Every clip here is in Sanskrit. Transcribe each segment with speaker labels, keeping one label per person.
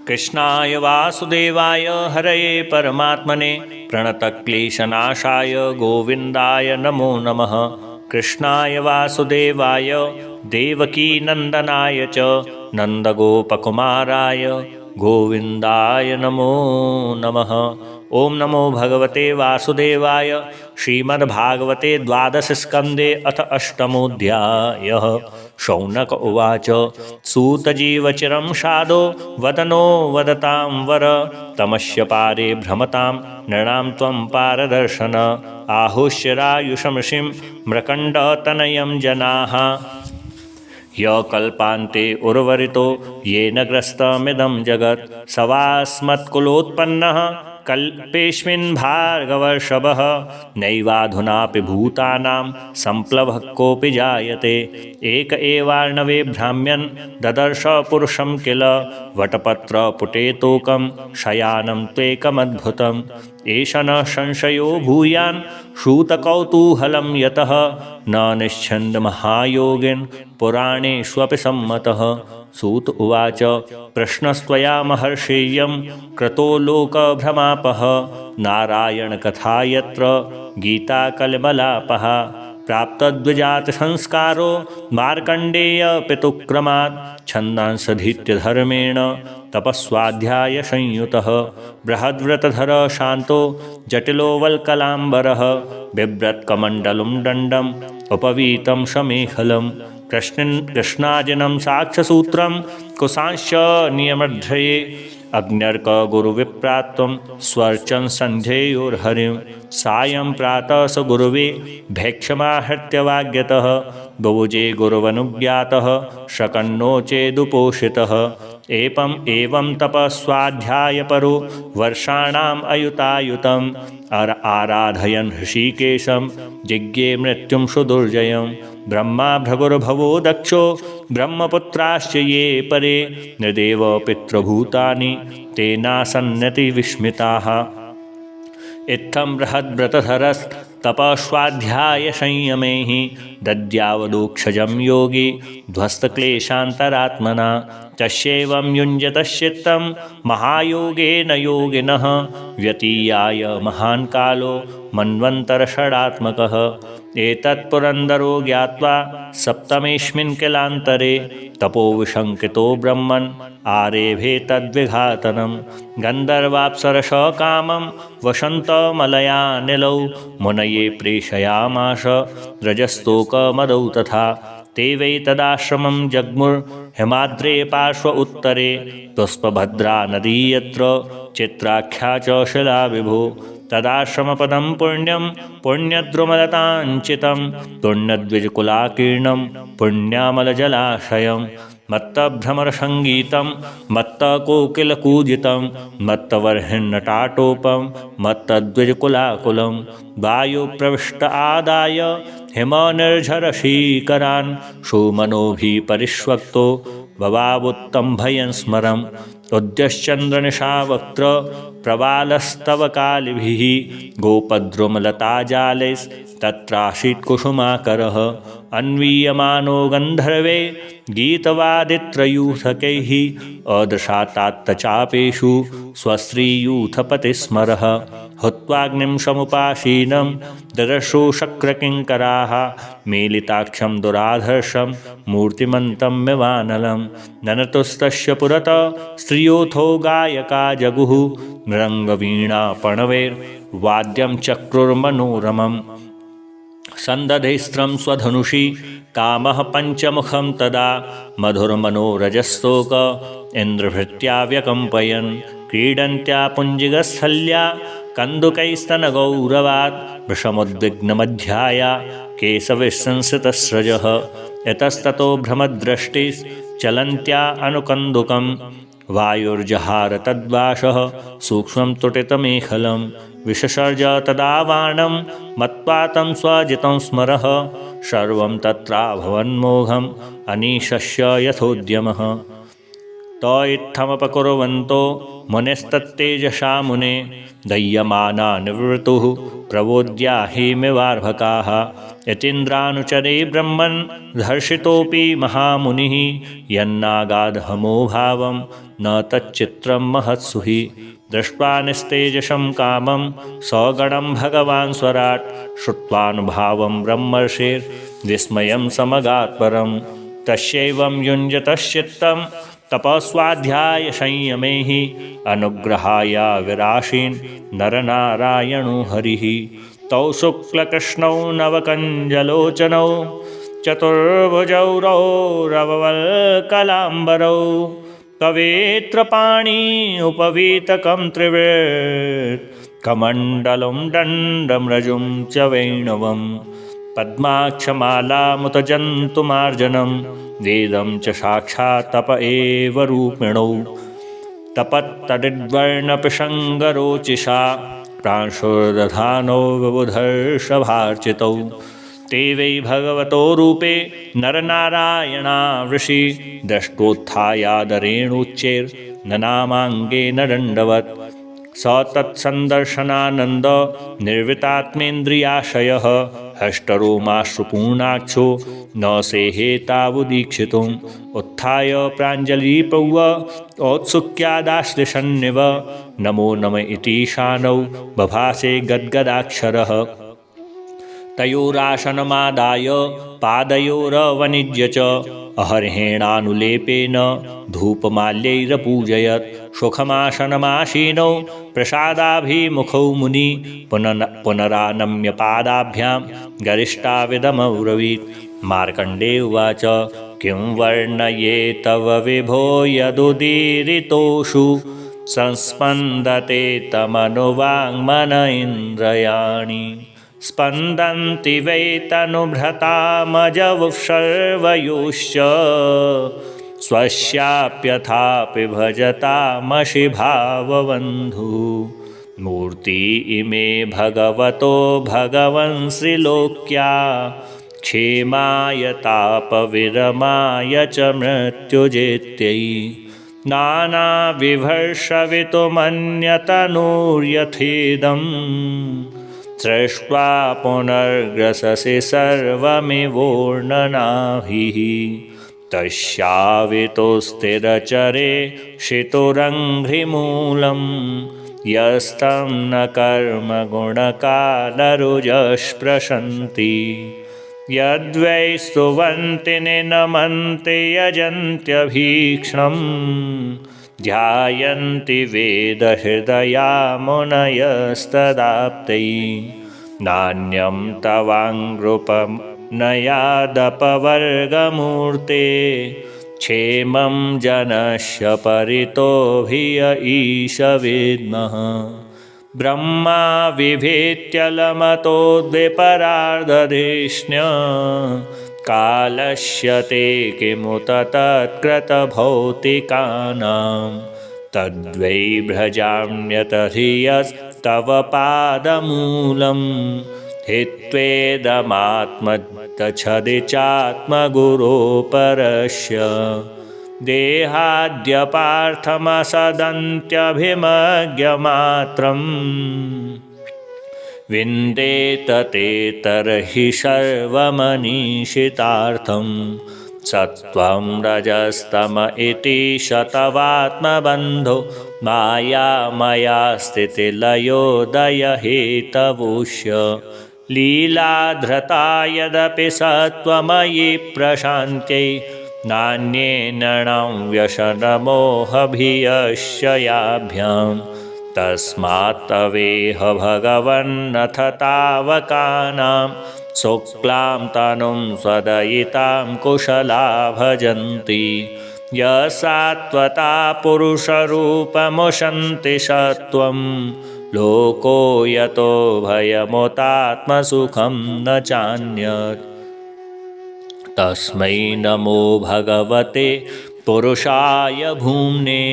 Speaker 1: कृष्णाय वासुदेवाय हरये परमात्मने प्रणतक्लेशनाशाय गोविन्दाय नमो नमः। कृष्णाय वासुदेवाय देवकीनन्दनाय च नन्दगोपकुमाराय गोविन्दाय नमो नमः। ओम नमो भगवते वासुदेवाय। श्रीमद्भागवते द्वादशस्कन्धे अथ अष्टमोऽध्यायः। शौनक उवाच सूतजीवचिरं शादो वदनो वदतां वर तमस्य पारे भ्रमतां नृणां त्वं पारदर्शन आहुष्यरायुषमृषिं मृकण्डतनयं जनाः य कल्पान्ते उर्वरितो येन ग्रस्तमिदं जगत् स वास्मत्कुलोत्पन्नः कल्पेऽस्मिन् भार्गवर्षभः नैवाधुनापि भूतानां सम्प्लवः कोऽपि जायते एक एवार्णवे भ्राम्यन् ददर्श पुरुषं किल वटपत्रपुटे तोकं शयानं त्वेकमद्भुतम् एष न संशयो भूयान् श्रुतकौतूहलं यतः न निश्छन्दमहायोगिन् पुराणेष्वपि सम्मतः। सूत उवाच प्रश्नस्त्वया महर्षेयं कृतो लोकभ्रमापः नारायणकथा यत्र गीता कलमलापः प्राप्तद्विजातसंस्कारो मार्कण्डेयपितुक्रमात् छन्दांसधीत्य धर्मेण तपस्वाध्यायसंयुतः बृहद्व्रतधर शान्तो जटिलो वल्कलाम्बरः बिभ्रत्कमण्डलुं दण्डम् उपवीतं समेखलम् कृष्णाजिनं साक्ष्यसूत्रं कुशांश्च नियमध्रये अग्न्यर्क गुरुविप्रात्वं स्वर्चं सन्ध्येयोर्हरिं सायं प्रातः स गुरुवे भैक्षमाहृत्य वाग्यतः बुभुजे गुरुवनुज्ञातः शकन्नो चेदुपोषितः एवं तपस्वाध्यायपरो वर्षाणाम् अयुतायुतम् आराधयन् ऋषिकेशं जिज्ञे मृत्युं सुदुर्जयं ब्रह्मा भृगुर्भवो दक्षो ब्रह्मपुत्राश्च ये परे नृदेव पितृभूतानि तेनासन्नति विस्मिताः इत्थं बृहद्व्रतधरस्तपस्वाध्यायसंयमैः दद्यावदोक्षजं योगी ध्वस्तक्लेशान्तरात्मना तस्यैवं युञ्जतश्चित्तं महायोगेन योगिनः व्यतीयाय महान् कालो मन्वन्तरषडात्मकः एतत्पुरन्दरो ज्ञात्वा सप्तमेऽस्मिन् किलान्तरे तपोविशङ्कितो ब्रह्मन् आरेभे तद्विघातनं गन्धर्वाप्सरस कामं वसन्तमलयानिलौ मुनये प्रेषयामास रजस्तोकमदौ तथा ते वै तदाश्रमं जग्मुर्हिमाद्रे पार्श्व उत्तरे पुष्पभद्रा नदी यत्र चित्राख्या च शिला विभो तदाश्रमपदं पुण्यं पुण्यद्रुमलताञ्चितं पुण्यद्विजकुलाकीर्णं पुण्यामलजलाशयं मत्तभ्रमरसङ्गीतं मत्तकोकिलकूजितं मत्तवर्हिन्नटाटोपं मत्तद्विजकुलाकुलं वायुप्रविष्ट आदाय हिमनिर्झरशीकरान् सुमनोभिः परिष्वक्तो भवावुत्तम्भयन् स्मरम् उद्यश्चन्द्रनिशावक्त्र प्रवालस्तवकालिभिः गोपद्रुमलताजालैस्तत्रासीत्कुसुमाकरः अन्वीयमानो गन्धर्वे गीतवादित्रयूथकैः अदृशातात्तचापेषु स्वस्त्रीयूथपतिस्मरः हुत्वाग्निं समुपासीनं ददर्शो शक्रकिङ्कराः मेलिताक्षं दुराधर्षं मूर्तिमन्तमिवानलं ननतुस्तस्य पुरतः स्त्रियोथो गायका जगुः मृङ्गवीणापणवैर्वाद्यं चक्रुर्मनोरमम् सन्दधैस्त्रं स्वधनुषि कामः पञ्चमुखं तदा मधुरमनोरजस्तोक इन्द्रभृत्या व्यकम्पयन् क्रीडन्त्या पुञ्जिगस्थल्या कन्दुकैस्तनगौरवात् वृषमुद्विग्नमध्याया केशविसंसृतस्रजः इतस्ततो भ्रमद्दृष्टिश्चलन्त्या अनुकन्दुकं वायुर्जहार तद्वाशः सूक्ष्मं तुटितमेखलं विससर्ज तदा बाणं मत्वा तं स्वजितं स्मरः सर्वं तत्राभवन्मोघम् अनीशस्य यथोद्यमः त इत्थमपकुर्वन्तो मुनिस्तत्तेजसा मुने दह्यमाना निवृत्तुः प्रबोध्याहिमिवार्भकाः यतीन्द्रानुचरे ब्रह्मन् धर्षितोऽपि महामुनिः यन्नागाधमो भावं न तच्चित्रं महत्सु हि दृष्ट्वा निस्तेजसं कामं सगणं भगवान् स्वराट् श्रुत्वानुभावं ब्रह्मर्षेर्विस्मयं समगात्परं तस्यैवं युञ्जतश्चित्तं तपस्वाध्यायसंयमैः अनुग्रहाय विराशीन् नरनारायणो हरिः तौ शुक्लकृष्णौ नवकञ्जलोचनौ चतुर्भुजौ रौरवल्कलाम्बरौ पवित्रपाणि उपवीतकं त्रिवृत् कमण्डलं दण्डं रजुं च वैणवं पद्माक्षमालामुतजन्तुमार्जनं वेदं च साक्षात् तप एव रूपिणौ तपत्तडिद्वर्णपिशङ्गरोचिषा प्रांशुर्दधानौ विबुधर्षभार्चितौ ते वै भगवतो रूपे नरनारायणा वृषि दष्टोत्थायादरेणुच्चैर्ननामाङ्गेन दण्डवत् स तत्सन्दर्शनानन्द निर्वितात्मेन्द्रियाशयः हष्टरोमाश्रुपूर्णाक्षो न सेहेतावुदीक्षितुम् उत्थाय प्राञ्जलिप्रौव औत्सुक्यादाश्लिषन्निव नमो नम इति शानौ बभासे गद्गदाक्षरः तयोरासनमादाय पादयोरवनिज्य च अहर्हेणानुलेपेन धूपमाल्यैरपूजयत् सुखमासनमासीनौ प्रसादाभिमुखौ मुनि पुनरानम्य पादाभ्यां गरिष्ठाविदमब्रवीत् मार्कण्डे उवाच किं वर्णये तव विभो यदुदीरितोषु संस्पन्दते तमनुवाङ्मन इन्द्रियाणि स्पन्दन्ति वै तनुभृतामजवुः सर्वयोश्च स्वस्याप्यथापि भजतामसि भावबन्धुः मूर्ति इमे भगवतो भगवन्श्रीलोक्या क्षेमाय तापविरमाय च मृत्युजेत्यै नानाविभर्षवितुमन्यतनुर्यथेदम् सृष्ट्वा पुनर्ग्रससि सर्वमिवोर्णनाभिः तस्यावितुस्थिरचरे शितुरङ्घ्रिमूलं यस्तं न कर्मगुणकालरुजस्पृशन्ति यद्वै स्तुवन्ति निनमन्ति यजन्त्यभीक्ष्णम् ध्यायन्ति वेदहृदया मुनयस्तदाप्तै नान्यं तवाङ्गृपनयादपवर्गमूर्ते क्षेमं जनस्य परितोभिय ईश विद्मः ब्रह्मा बिभेत्यलमतोद्विपरार्धधिष्ण्य कालस्य ते किमुत तत्कृतभौतिकानां तद्वै भ्रजाम्यतधियस्तव पादमूलं हित्वेदमात्मतच्छदि चात्मगुरो परस्य देहाद्यपार्थमसदन्त्यभिमज्ञमात्रम् विन्देत ते तर्हि सर्वमनीषितार्थं सत्त्वं रजस्तम इति शतवात्मबन्धो मायामया स्थितिलयोदयहेतवोष्य लीलाधृता यदपि सत्त्वमयि प्रशान्त्यै नान्येन व्यसनमोहभियश्ययाभ्यां तस्मात् तवेह भगवन्नथ तावकानां शुक्लां तनुं स्वदयितां कुशला भजन्ति यसात्वता पुरुषरूपमुशन्ति सत्त्वं लोको यतो भयमुतात्मसुखं न चान्यत् तस्मै नमो भगवते पुरुषाय भूम्ने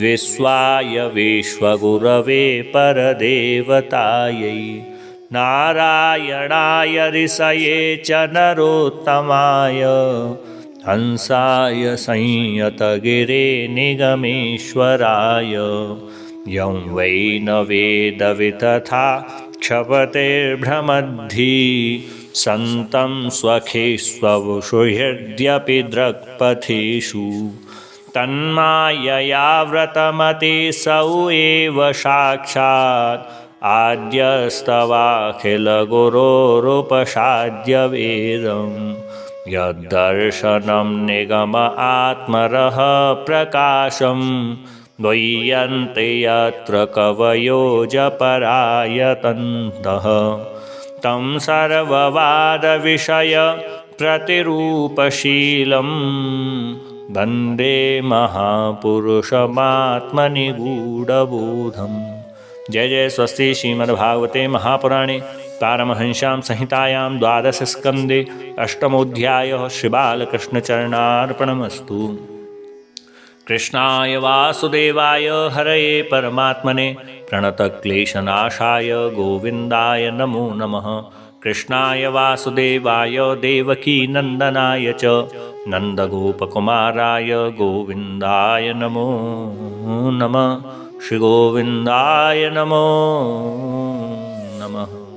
Speaker 1: विश्वाय विश्वगुरवे परदेवतायै नारायणाय ऋषये च नरोत्तमाय हंसाय संयतगिरे निगमेश्वराय यं वै न वेदवितथा क्षपतेर्भ्रमद्धि सन्तं स्वखेष्वशुहृद्यपि दृक्पथेषु तन्मायया व्रतमतिसौ एव साक्षात् आद्यस्तवाखिलगुरोरुपसाद्य यद्दर्शनं निगम आत्मरः प्रकाशं द्वय्यन्ते यत्र कवयो जपरायतन्तः तं सर्ववादविषयप्रतिरूपशीलं वन्दे महापुरुषमात्मनिगूढबोधम्। जय जय स्वस्ति। श्रीमद्भागवते महापुराणे पारमहंस्यां संहितायां 12 स्कन्धे 8मोऽध्यायः। श्रीबालकृष्णचरणार्पणमस्तु। कृष्णाय वासुदेवाय हरये परमात्मने प्रणतक्लेशनाशाय गोविन्दाय नमो नमः। कृष्णाय वासुदेवाय देवकीनन्दनाय च नन्दगोपकुमाराय गोविन्दाय नमो नमः। श्रीगोविन्दाय नमो नमः।